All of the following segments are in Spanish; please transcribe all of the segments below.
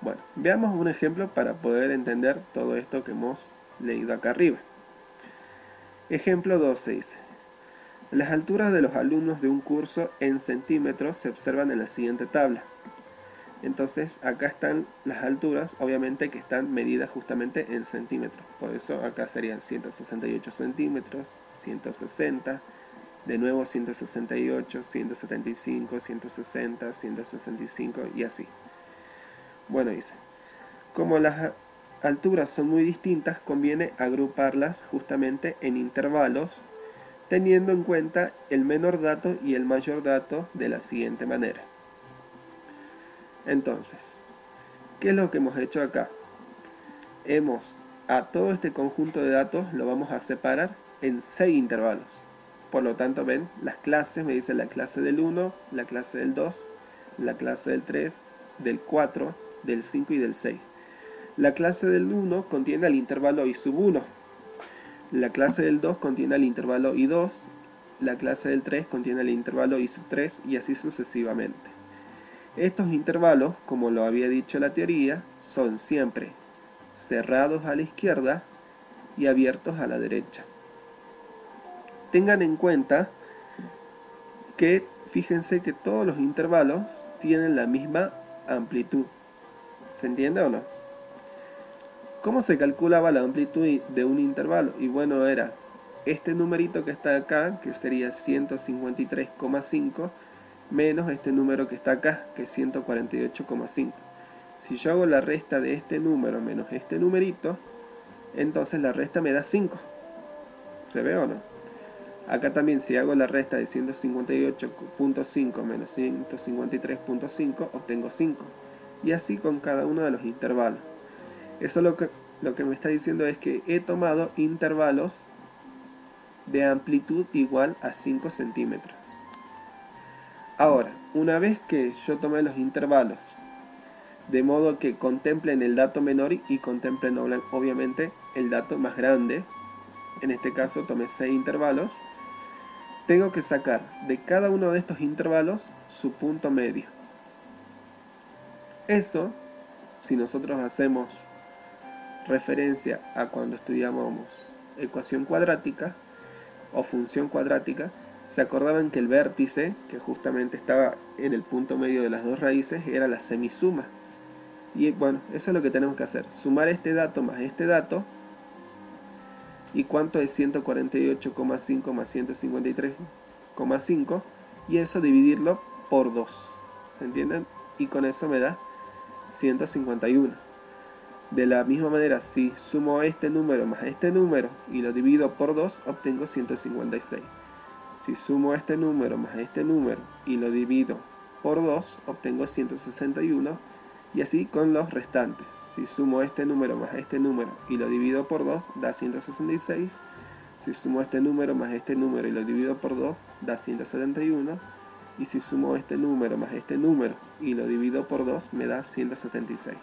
Bueno, veamos un ejemplo para poder entender todo esto que hemos leído acá arriba. Ejemplo 12 dice: las alturas de los alumnos de un curso en centímetros se observan en la siguiente tabla. Entonces acá están las alturas, obviamente que están medidas justamente en centímetros. Por eso acá serían 168 centímetros, 160, de nuevo 168, 175, 160, 165 y así. Bueno, dice, como las alturas son muy distintas, conviene agruparlas justamente en intervalos, teniendo en cuenta el menor dato y el mayor dato de la siguiente manera. Entonces, ¿qué es lo que hemos hecho acá? A todo este conjunto de datos lo vamos a separar en 6 intervalos. Por lo tanto, ven, las clases, me dice la clase del 1, la clase del 2, la clase del 3, del 4, del 5 y del 6. La clase del 1 contiene el intervalo i sub 1. La clase del 2 contiene el intervalo i2. La clase del 3 contiene el intervalo i sub 3 y así sucesivamente. Estos intervalos, como lo había dicho la teoría, son siempre cerrados a la izquierda y abiertos a la derecha. Tengan en cuenta que, fíjense que todos los intervalos tienen la misma amplitud. ¿Se entiende o no? ¿Cómo se calculaba la amplitud de un intervalo? Y bueno, era este numerito que está acá, que sería 153,5, menos este número que está acá, que es 148,5. Si yo hago la resta de este número menos este numerito, entonces la resta me da 5. ¿Se ve o no? Acá también, si hago la resta de 158,5 menos 153,5, obtengo 5. Y así con cada uno de los intervalos. Eso lo que me está diciendo es que he tomado intervalos de amplitud igual a 5 centímetros. Ahora, una vez que yo tomé los intervalos de modo que contemplen el dato menor y contemplen obviamente el dato más grande, en este caso tomé 6 intervalos, tengo que sacar de cada uno de estos intervalos su punto medio. Eso, si nosotros hacemos referencia a cuando estudiamos ecuación cuadrática o función cuadrática, se acordaban que el vértice, que justamente estaba en el punto medio de las dos raíces, era la semisuma. Y bueno, eso es lo que tenemos que hacer, sumar este dato más este dato. ¿Y cuánto es 148,5 más 153,5? Y eso dividirlo por 2. ¿Se entienden? Y con eso me da 151. De la misma manera, si sumo este número más este número y lo divido por 2, obtengo 156. Si sumo este número más este número y lo divido por 2, obtengo 161. Y así con los restantes. Si sumo este número más este número y lo divido por 2, da 166. Si sumo este número más este número y lo divido por 2, da 171. Y si sumo este número más este número y lo divido por 2, me da 176.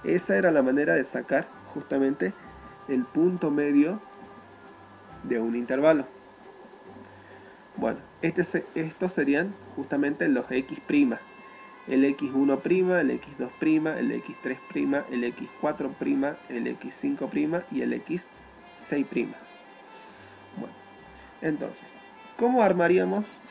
Esa era la manera de sacar justamente el punto medio de un intervalo. Bueno, estos serían justamente los x'. El x1', el x2', el x3', el x4', el x5' y el x6'. Bueno, entonces, ¿cómo armaríamos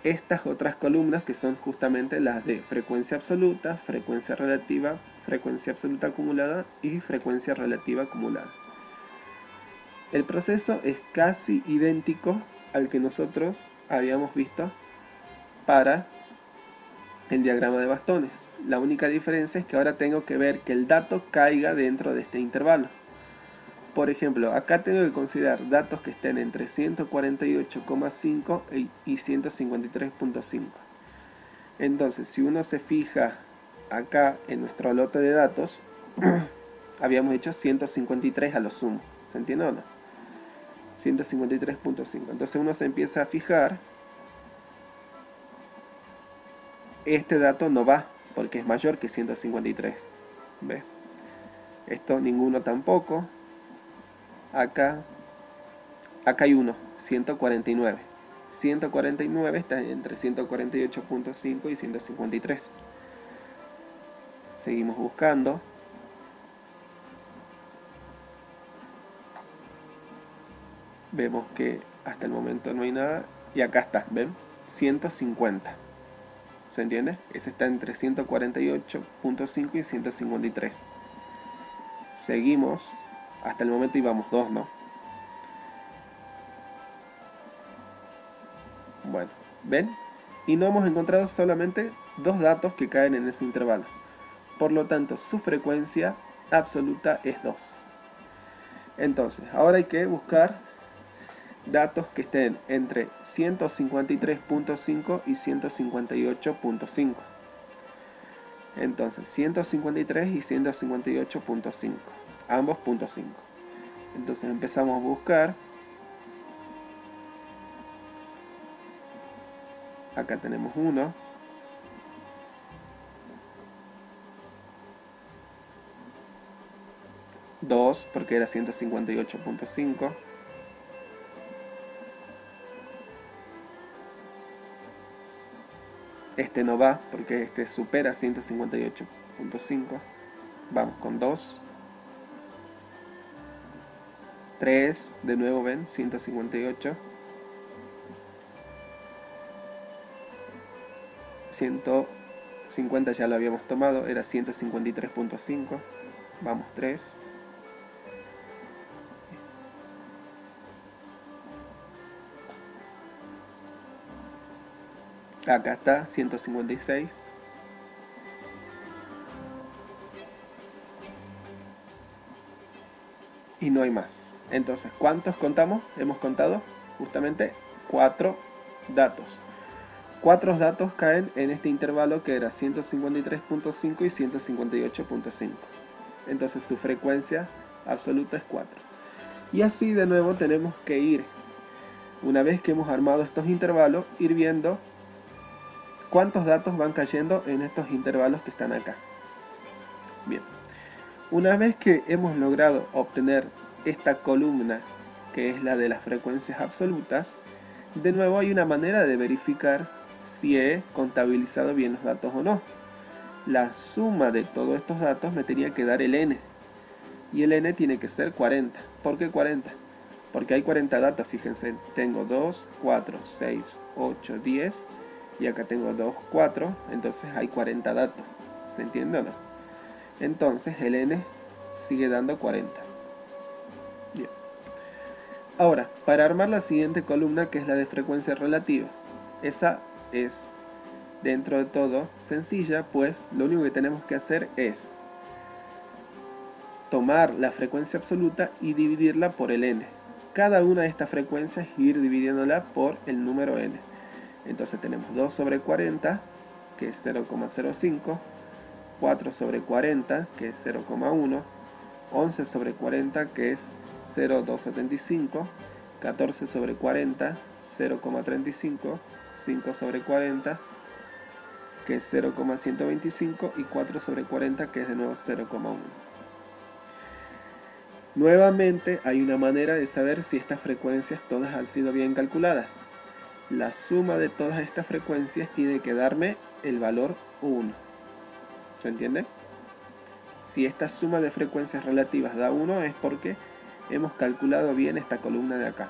estas otras columnas que son justamente las de frecuencia absoluta, frecuencia relativa, frecuencia absoluta acumulada y frecuencia relativa acumulada? El proceso es casi idéntico al que nosotros habíamos visto para el diagrama de bastones. La única diferencia es que ahora tengo que ver que el dato caiga dentro de este intervalo. Por ejemplo, acá tengo que considerar datos que estén entre 148,5 y 153,5. Entonces, si uno se fija acá en nuestro lote de datos, habíamos hecho 153 a lo sumo. ¿Se entiende o no? 153,5. Entonces uno se empieza a fijar. Este dato no va, porque es mayor que 153. ¿Ve? Esto ninguno tampoco. Acá hay uno, 149. 149 está entre 148,5 y 153. Seguimos buscando. Vemos que hasta el momento no hay nada. Y acá está, ¿ven? 150. ¿Se entiende? Ese está entre 148.5 y 153. Seguimos. Hasta el momento íbamos 2, ¿no? Bueno, ¿ven? Y no hemos encontrado solamente 2 datos que caen en ese intervalo. Por lo tanto, su frecuencia absoluta es 2. Entonces, ahora hay que buscar datos que estén entre 153.5 y 158.5. Entonces, 153 y 158.5. Ambos .5. Entonces empezamos a buscar. Acá tenemos uno. Dos, porque era 158.5. Este no va, porque este supera 158.5. Vamos con 2. 3, de nuevo ven, 158. 150 ya lo habíamos tomado, era 153.5. Vamos 3. Acá está, 156. Y no hay más. Entonces, ¿cuántos contamos? Hemos contado justamente 4 datos. 4 datos caen en este intervalo que era 153.5 y 158.5. Entonces su frecuencia absoluta es 4. Y así de nuevo tenemos que ir, una vez que hemos armado estos intervalos, ir viendo cuántos datos van cayendo en estos intervalos que están acá. Bien, una vez que hemos logrado obtener esta columna, que es la de las frecuencias absolutas, de nuevo hay una manera de verificar si he contabilizado bien los datos o no. La suma de todos estos datos me tenía que dar el n. Y el n tiene que ser 40. ¿Por qué 40? Porque hay 40 datos, fíjense. Tengo 2, 4, 6, 8, 10. Y acá tengo 2, 4. Entonces hay 40 datos. ¿Se entiende o no? Entonces el n sigue dando 40. Bien. Ahora, para armar la siguiente columna, que es la de frecuencia relativa. Esa es, dentro de todo, sencilla, pues lo único que tenemos que hacer es tomar la frecuencia absoluta y dividirla por el n. Cada una de estas frecuencias ir dividiéndola por el número n. Entonces tenemos 2 sobre 40, que es 0,05, 4 sobre 40, que es 0,1, 11 sobre 40, que es 0,275, 14 sobre 40, 0,35, 5 sobre 40, que es 0,125, y 4 sobre 40, que es de nuevo 0,1. Nuevamente hay una manera de saber si estas frecuencias todas han sido bien calculadas. La suma de todas estas frecuencias tiene que darme el valor 1. ¿Se entiende? Si esta suma de frecuencias relativas da 1 es porque hemos calculado bien esta columna de acá.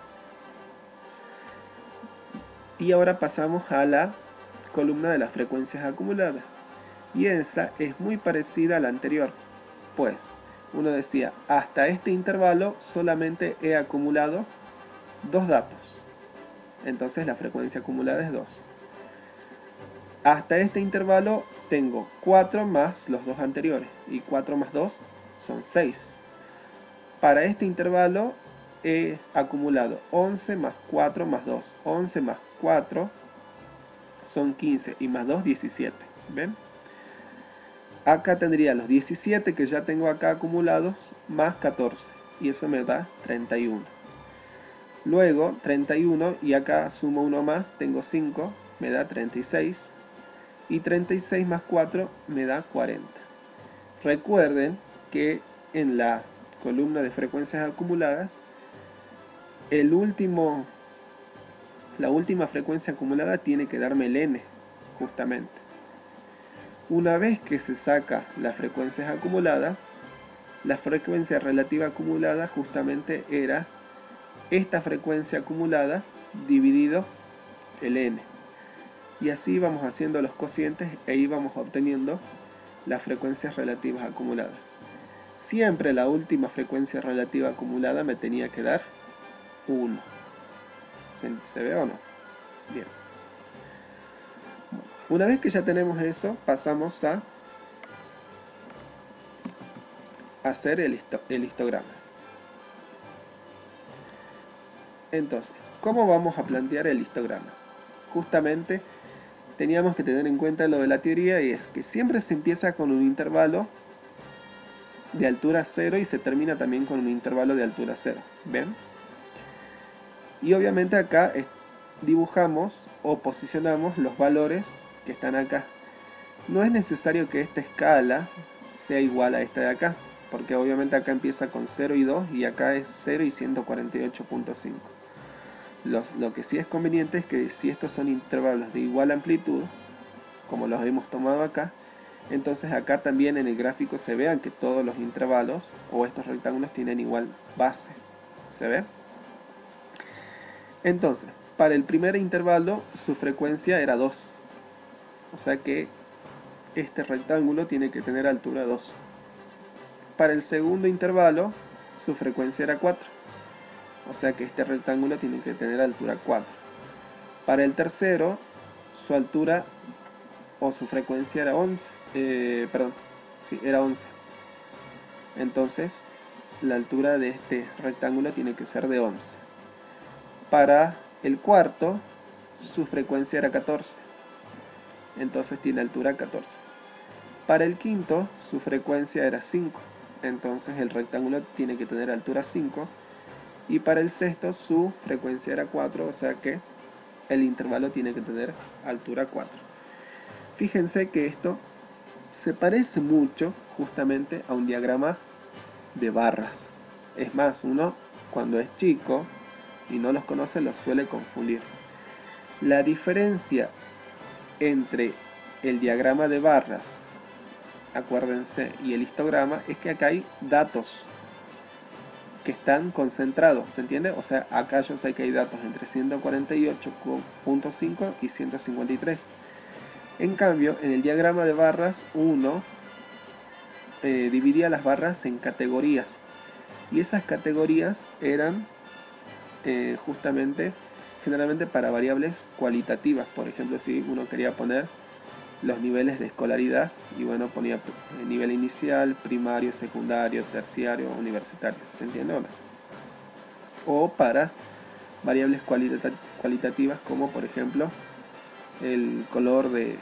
Y ahora pasamos a la columna de las frecuencias acumuladas. Y esa es muy parecida a la anterior. Pues, uno decía, hasta este intervalo solamente he acumulado 2 datos. Entonces la frecuencia acumulada es 2. Hasta este intervalo tengo 4 más los 2 anteriores. Y 4 más 2 son 6. Para este intervalo he acumulado 11 más 4 más 2. 11 más 4 son 15 y más 2, 17. ¿Ven? Acá tendría los 17 que ya tengo acá acumulados más 14. Y eso me da 31. Luego 31 y acá sumo uno más, tengo 5, me da 36. Y 36 más 4 me da 40. Recuerden que en la columna de frecuencias acumuladas, la última frecuencia acumulada tiene que darme el n, justamente. Una vez que se saca las frecuencias acumuladas, la frecuencia relativa acumulada justamente era esta frecuencia acumulada dividido el n. Y así vamos haciendo los cocientes e íbamos obteniendo las frecuencias relativas acumuladas. Siempre la última frecuencia relativa acumulada me tenía que dar 1. ¿Se ve o no? Bien. Una vez que ya tenemos eso, pasamos a hacer el histograma. Entonces, ¿cómo vamos a plantear el histograma? Justamente teníamos que tener en cuenta lo de la teoría, y es que siempre se empieza con un intervalo de altura 0 y se termina también con un intervalo de altura 0. ¿Ven? Y obviamente acá dibujamos o posicionamos los valores que están acá. No es necesario que esta escala sea igual a esta de acá, porque obviamente acá empieza con 0 y 2 y acá es 0 y 148.5. Lo que sí es conveniente es que si estos son intervalos de igual amplitud, como los hemos tomado acá, entonces acá también en el gráfico se vean que todos los intervalos o estos rectángulos tienen igual base. ¿Se ve? Entonces, para el primer intervalo su frecuencia era 2. O sea que este rectángulo tiene que tener altura 2. Para el segundo intervalo su frecuencia era 4. O sea que este rectángulo tiene que tener altura 4. Para el tercero, su altura o su frecuencia era 11. Era 11. Entonces, la altura de este rectángulo tiene que ser de 11. Para el cuarto, su frecuencia era 14. Entonces tiene altura 14. Para el quinto, su frecuencia era 5. Entonces el rectángulo tiene que tener altura 5. Y para el sexto su frecuencia era 4, o sea que el intervalo tiene que tener altura 4. Fíjense que esto se parece mucho justamente a un diagrama de barras. Es más, uno cuando es chico y no los conoce los suele confundir. La diferencia entre el diagrama de barras, acuérdense, y el histograma es que acá hay datos que están concentrados, ¿se entiende? O sea, acá yo sé que hay datos entre 148.5 y 153. En cambio, en el diagrama de barras, uno dividía las barras en categorías. Y esas categorías eran justamente, generalmente para variables cualitativas. Por ejemplo, si uno quería poner los niveles de escolaridad, y bueno, ponía nivel inicial, primario, secundario, terciario, universitario, ¿se entiende o no? O para variables cualitativas como por ejemplo el color de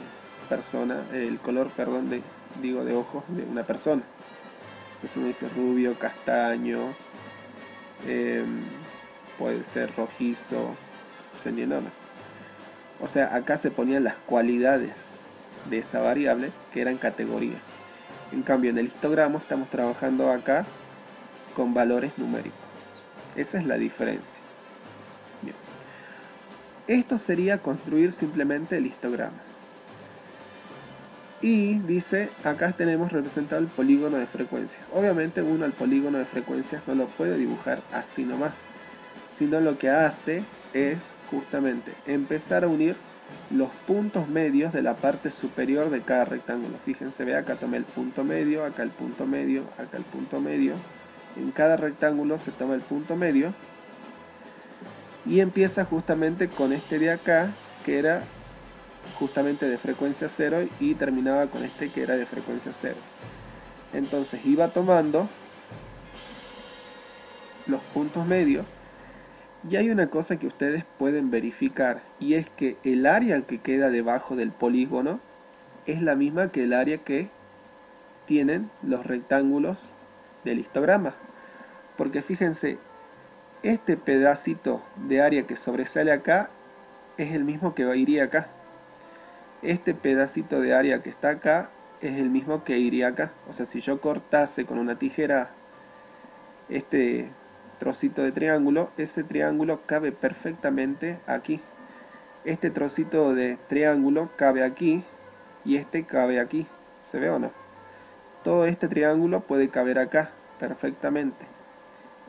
persona, el color, perdón, de ojos de una persona. Entonces uno dice rubio, castaño, puede ser rojizo, ¿se entiende o no? O sea, acá se ponían las cualidades de esa variable, que eran categorías. En cambio, en el histograma estamos trabajando acá con valores numéricos. Esa es la diferencia. Bien. Esto sería construir simplemente el histograma. Y dice, acá tenemos representado el polígono de frecuencias. Obviamente uno al polígono de frecuencias no lo puede dibujar así nomás, sino lo que hace es justamente empezar a unir los puntos medios de la parte superior de cada rectángulo. Fíjense, ve, acá tomé el punto medio, acá el punto medio, acá el punto medio. En cada rectángulo se toma el punto medio y empieza justamente con este de acá, que era justamente de frecuencia 0, y terminaba con este que era de frecuencia 0. Entonces iba tomando los puntos medios. Y hay una cosa que ustedes pueden verificar, y es que el área que queda debajo del polígono es la misma que el área que tienen los rectángulos del histograma. Porque fíjense, este pedacito de área que sobresale acá es el mismo que iría acá. Este pedacito de área que está acá es el mismo que iría acá. O sea, si yo cortase con una tijera este trocito de triángulo, ese triángulo cabe perfectamente aquí. Este trocito de triángulo cabe aquí y este cabe aquí. ¿Se ve o no? Todo este triángulo puede caber acá perfectamente.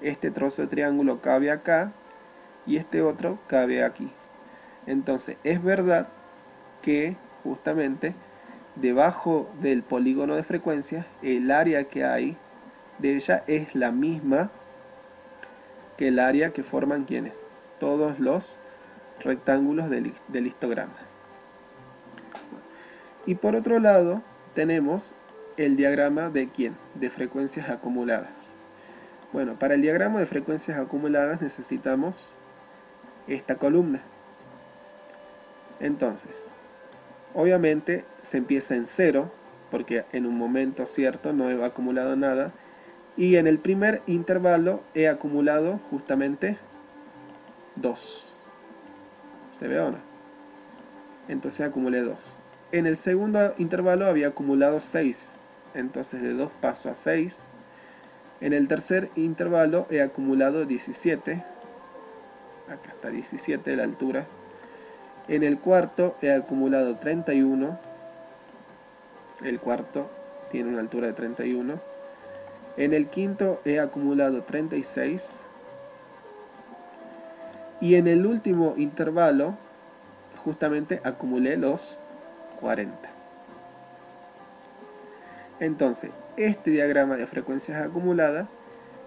Este trozo de triángulo cabe acá y este otro cabe aquí. Entonces es verdad que justamente debajo del polígono de frecuencias el área que hay de ella es la misma que el área que forman ¿quiénes? Todos los rectángulos del histograma. Y por otro lado tenemos el diagrama de ¿quién? De frecuencias acumuladas. Bueno, para el diagrama de frecuencias acumuladas necesitamos esta columna. Entonces, obviamente se empieza en 0, porque en un momento cierto no he acumulado nada, y en el primer intervalo he acumulado justamente 2. ¿Se ve o no? Entonces acumulé 2. En el segundo intervalo había acumulado 6, entonces de 2 paso a 6. En el tercer intervalo he acumulado 17, acá está 17 la altura. En el cuarto he acumulado 31, el cuarto tiene una altura de 31. En el quinto he acumulado 36. Y en el último intervalo justamente acumulé los 40. Entonces, este diagrama de frecuencias acumuladas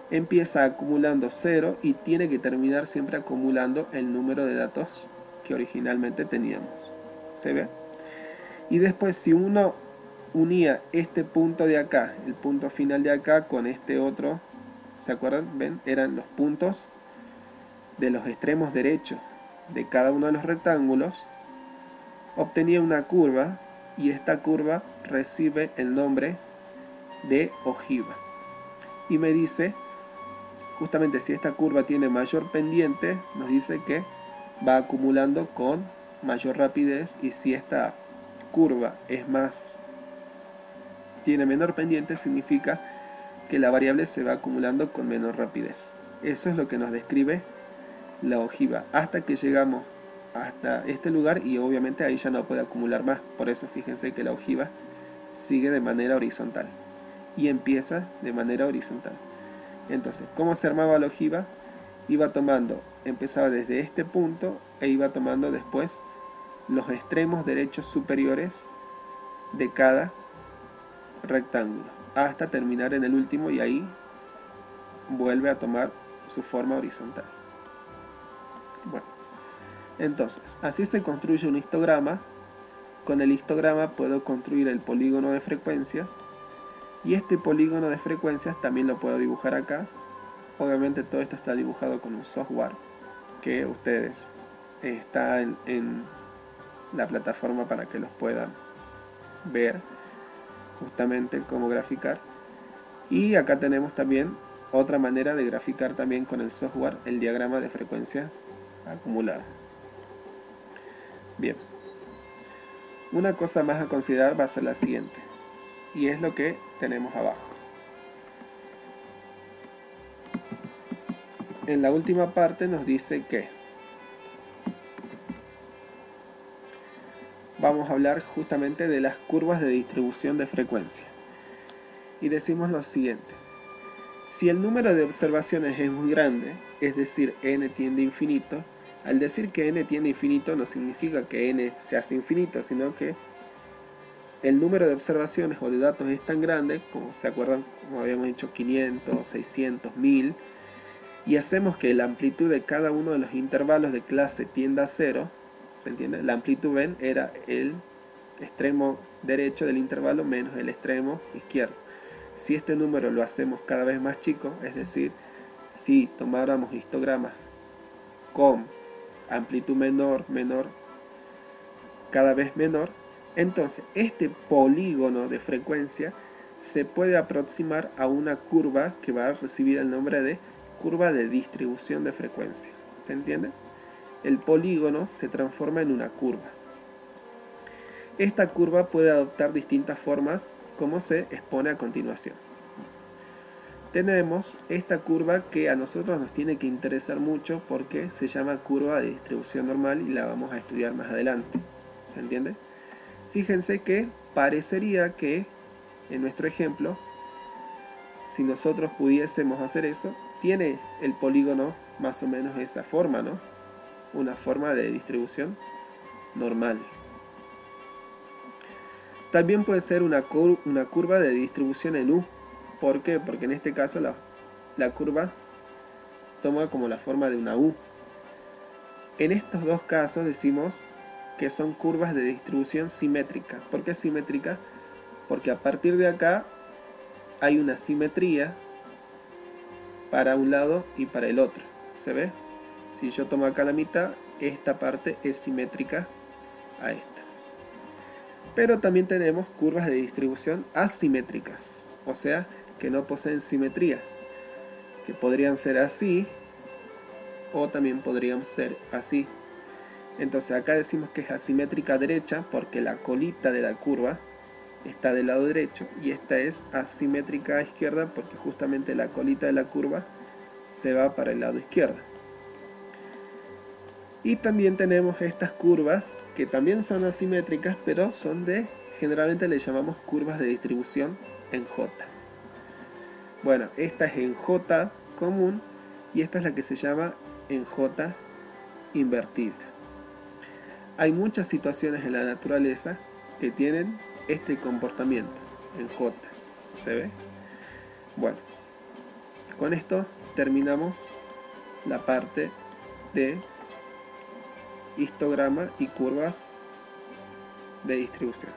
empieza acumulando 0 y tiene que terminar siempre acumulando el número de datos que originalmente teníamos. ¿Se ve? Y después, si uno unía este punto de acá, el punto final de acá, con este otro, ¿se acuerdan? ¿Ven? Eran los puntos de los extremos derechos de cada uno de los rectángulos. Obtenía una curva y esta curva recibe el nombre de ojiva. Y me dice, justamente si esta curva tiene mayor pendiente, nos dice que va acumulando con mayor rapidez, y si esta curva tiene menor pendiente, significa que la variable se va acumulando con menor rapidez. Eso es lo que nos describe la ojiva, hasta que llegamos hasta este lugar y obviamente ahí ya no puede acumular más. Por eso fíjense que la ojiva sigue de manera horizontal y empieza de manera horizontal. Entonces, ¿cómo se armaba la ojiva? Empezaba desde este punto e iba tomando después los extremos derechos superiores de cada rectángulo hasta terminar en el último, y ahí vuelve a tomar su forma horizontal. Bueno, entonces así se construye un histograma. Con el histograma puedo construir el polígono de frecuencias, y este polígono de frecuencias también lo puedo dibujar acá. Obviamente todo esto está dibujado con un software que ustedes está en la plataforma para que los puedan ver justamente cómo graficar. Y acá tenemos también otra manera de graficar también con el software el diagrama de frecuencia acumulada. Bien, una cosa más a considerar va a ser la siguiente, y es lo que tenemos abajo. En la última parte nos dice que vamos a hablar justamente de las curvas de distribución de frecuencia. Y decimos lo siguiente: si el número de observaciones es muy grande, es decir, n tiende a infinito, al decir que n tiende a infinito no significa que n se hace infinito, sino que el número de observaciones o de datos es tan grande, como se acuerdan, como habíamos dicho, 500, 600, 1000, y hacemos que la amplitud de cada uno de los intervalos de clase tienda a 0, ¿se entiende? La amplitud, ven, era el extremo derecho del intervalo menos el extremo izquierdo. Si este número lo hacemos cada vez más chico, es decir, si tomáramos histogramas con amplitud menor, cada vez menor, entonces este polígono de frecuencia se puede aproximar a una curva que va a recibir el nombre de curva de distribución de frecuencia. ¿Se entiende? El polígono se transforma en una curva. Esta curva puede adoptar distintas formas, como se expone a continuación. Tenemos esta curva que a nosotros nos tiene que interesar mucho porque se llama curva de distribución normal y la vamos a estudiar más adelante. ¿Se entiende? Fíjense que parecería que en nuestro ejemplo, si nosotros pudiésemos hacer eso, tiene el polígono más o menos esa forma, ¿no? Una forma de distribución normal. También puede ser una curva de distribución en U. ¿Por qué? Porque en este caso la curva toma como la forma de una U. En estos dos casos decimos que son curvas de distribución simétrica. ¿Por qué simétrica? Porque a partir de acá hay una simetría para un lado y para el otro. ¿Se ve? Si yo tomo acá la mitad, esta parte es simétrica a esta. Pero también tenemos curvas de distribución asimétricas, o sea, que no poseen simetría, que podrían ser así o también podrían ser así. Entonces acá decimos que es asimétrica derecha porque la colita de la curva está del lado derecho, y esta es asimétrica a izquierda porque justamente la colita de la curva se va para el lado izquierdo. Y también tenemos estas curvas que también son asimétricas, pero son generalmente le llamamos curvas de distribución en J. Bueno, esta es en J común y esta es la que se llama en J invertida. Hay muchas situaciones en la naturaleza que tienen este comportamiento en J. ¿Se ve? Bueno, con esto terminamos la parte de histograma y curvas de distribución.